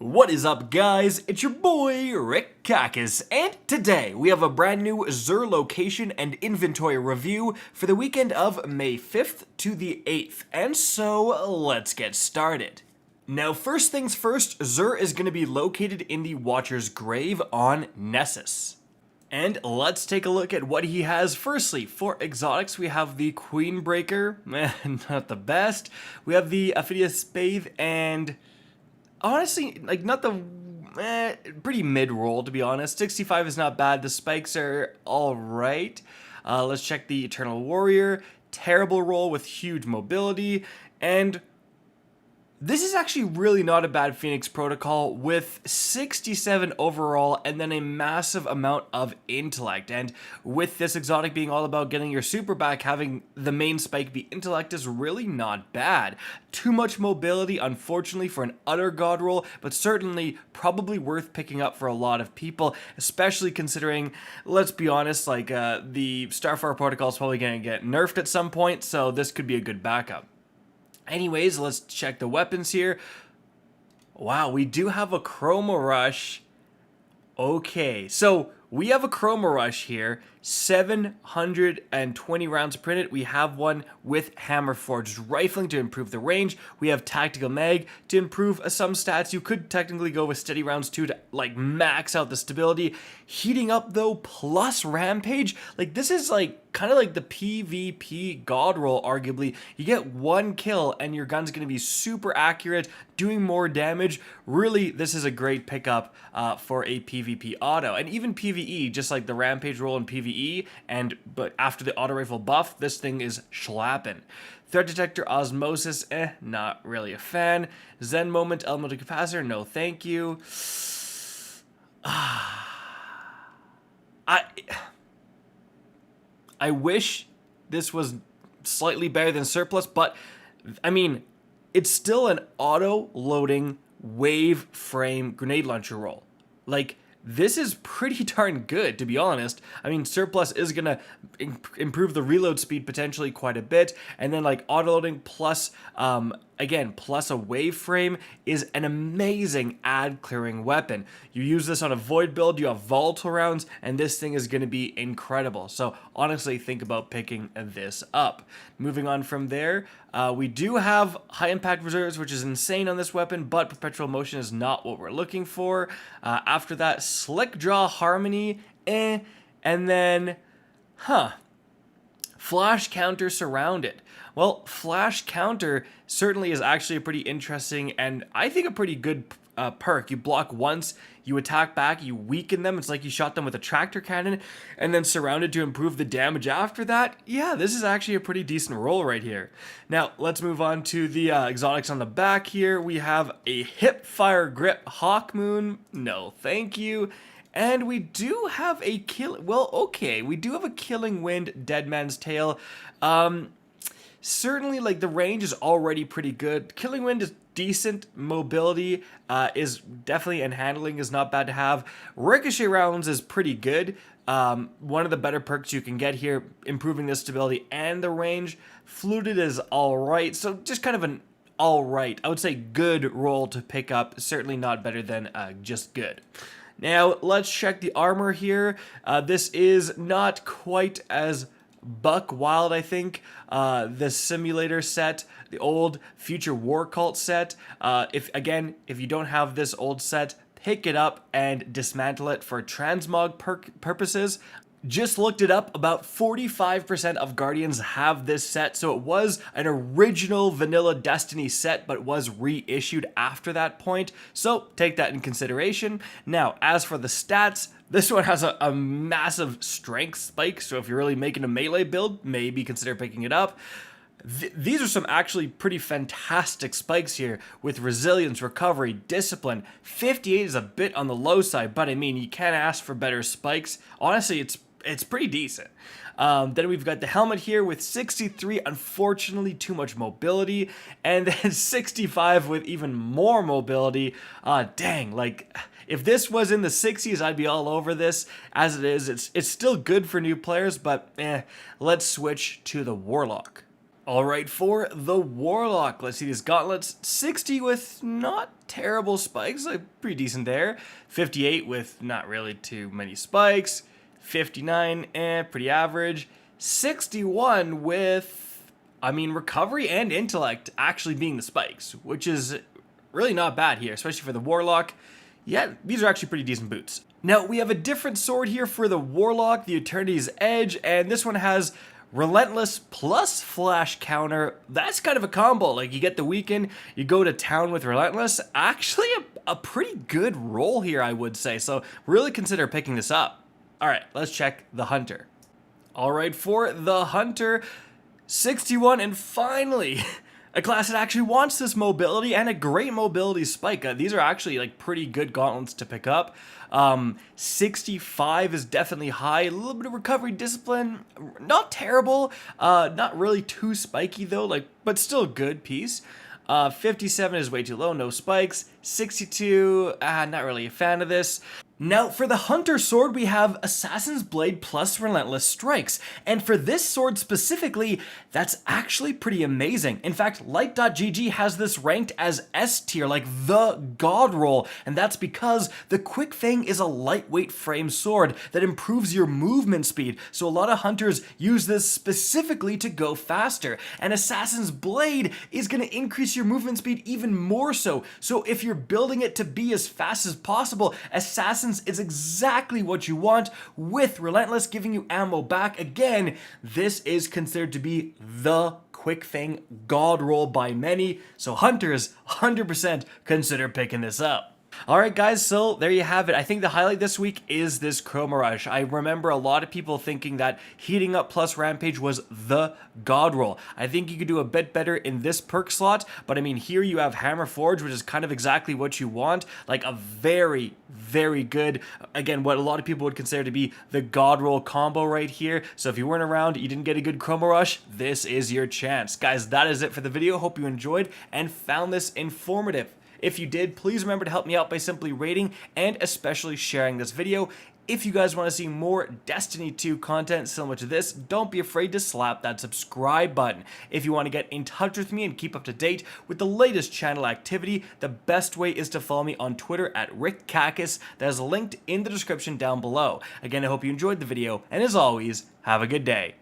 What is up, guys? It's your boy Rick Kakis, and today we have a brand new Xur Location and Inventory review for the weekend of May 5th to the 8th, and so let's get started. Now, first things first, Xur is going to be located in the Watcher's Grave on Nessus. And let's take a look at what he has. Firstly, for exotics, we have the Queenbreaker, not the best. We have the Aphidious Spathe, and honestly, like, not the pretty mid-roll, to be honest. 65 is not bad. The spikes are alright. Let's check the Eternal Warrior. Terrible roll with huge mobility. And this is actually really not a bad Phoenix protocol with 67 overall and then a massive amount of intellect. And with this exotic being all about getting your super back, having the main spike be intellect is really not bad. Too much mobility, unfortunately, for an utter god roll, but certainly probably worth picking up for a lot of people, especially considering, let's be honest, like the Starfire protocol is probably going to get nerfed at some point, so this could be a good backup. Anyways, let's check the weapons here. Wow, we do have a Chroma Rush. Okay, so we have a Chroma Rush here. 720 rounds printed. We have one with Hammer Forged Rifling to improve the range. We have Tactical Mag to improve some stats. You could technically go with Steady Rounds too to like max out the stability. Heating Up though, plus Rampage. Like, this is like kind of like the PvP God Roll, arguably. You get one kill and your gun's going to be super accurate, doing more damage. Really, this is a great pickup for a PvP auto. And even PvE, just like the Rampage roll in PvE, but after the auto rifle buff, this thing is schlappin'. Threat Detector Osmosis, not really a fan. Zen Moment Elemental Capacitor, no thank you. I wish this was slightly better than Surplus, but I mean, it's still an auto-loading wave frame grenade launcher roll. Like, this is pretty darn good, to be honest. I mean, Surplus is going to improve the reload speed potentially quite a bit, and then like auto-loading plus, again, plus a wave frame is an amazing ad-clearing weapon. You use this on a Void build, you have volatile rounds, and this thing is going to be incredible. So honestly, think about picking this up. Moving on from there, we do have high impact reserves, which is insane on this weapon, but perpetual motion is not what we're looking for. After that, slick draw harmony, and then, flash counter surrounded. Well, flash counter certainly is actually a pretty interesting and I think a pretty good perk. You block once, you attack back, you weaken them. It's like you shot them with a tractor cannon, and then surrounded to improve the damage after that. Yeah, this is actually a pretty decent roll right here. Now, let's move on to the exotics on the back here. We have a hip fire grip Hawkmoon. No, thank you. And we do have a we do have a Killing Wind Deadman's Tale. Certainly, like, the range is already pretty good. Killing Wind is decent. Mobility is definitely, and handling is not bad to have. Ricochet rounds is pretty good. One of the better perks you can get here, improving the stability and the range. Fluted is alright, so just kind of an alright, I would say good roll to pick up. Certainly not better than just good. Now, let's check the armor here. This is not quite as buck wild, I think. The simulator set, the old Future War Cult set. If you don't have this old set, pick it up and dismantle it for transmog purposes. Just looked it up, about 45% of Guardians have this set, so it was an original vanilla Destiny set, but was reissued after that point, so take that in consideration. Now, as for the stats, this one has a massive strength spike, so if you're really making a melee build, maybe consider picking it up. These are some actually pretty fantastic spikes here with resilience, recovery, discipline. 58 is a bit on the low side, but I mean, you can't ask for better spikes. Honestly, it's pretty decent. Then we've got the helmet here with 63, unfortunately too much mobility, and then 65 with even more mobility. Dang, like, if this was in the 60s, I'd be all over this. As it is, it's still good for new players, but let's switch to the Warlock. Alright, for the Warlock, let's see these gauntlets. 60 with not terrible spikes, like pretty decent there. 58 with not really too many spikes. 59, pretty average. 61 with, recovery and intellect actually being the spikes, which is really not bad here, especially for the Warlock. Yeah, these are actually pretty decent boots. Now, we have a different sword here for the Warlock, the Eternity's Edge, and this one has Relentless plus Flash counter. That's kind of a combo. Like, you get the weaken, you go to town with Relentless. Actually, a pretty good roll here, I would say. So, really consider picking this up. Alright, let's check the Hunter. Alright, for the Hunter, 61, and finally, a class that actually wants this mobility and a great mobility spike. These are actually like pretty good gauntlets to pick up. 65 is definitely high. A little bit of recovery discipline, not terrible. Not really too spiky though, but still a good piece. 57 is way too low, no spikes. 62, not really a fan of this. Now, for the Hunter sword, we have Assassin's Blade plus Relentless Strikes. And for this sword specifically, that's actually pretty amazing. In fact, Light.gg has this ranked as S tier, like the God Roll. And that's because the Quickfang is a lightweight frame sword that improves your movement speed. So a lot of hunters use this specifically to go faster. And Assassin's Blade is going to increase your movement speed even more so. So if you're building it to be as fast as possible, Assassin's is exactly what you want, with Relentless giving you ammo back. Again, this is considered to be the Quickfang God Roll by many, so hunters 100% consider picking this up. Alright guys, so there you have it. I think the highlight this week is this Chroma Rush. I remember a lot of people thinking that Heating Up plus Rampage was the God Roll. I think you could do a bit better in this perk slot, but here you have Hammer Forge, which is kind of exactly what you want. Like a very, very good, again, what a lot of people would consider to be the God Roll combo right here. So if you weren't around, you didn't get a good Chroma Rush, this is your chance. Guys, that is it for the video. Hope you enjoyed and found this informative. If you did, please remember to help me out by simply rating and especially sharing this video. If you guys want to see more Destiny 2 content similar to this, don't be afraid to slap that subscribe button. If you want to get in touch with me and keep up to date with the latest channel activity, the best way is to follow me on Twitter at RickKakis. That is linked in the description down below. Again, I hope you enjoyed the video, and as always, have a good day.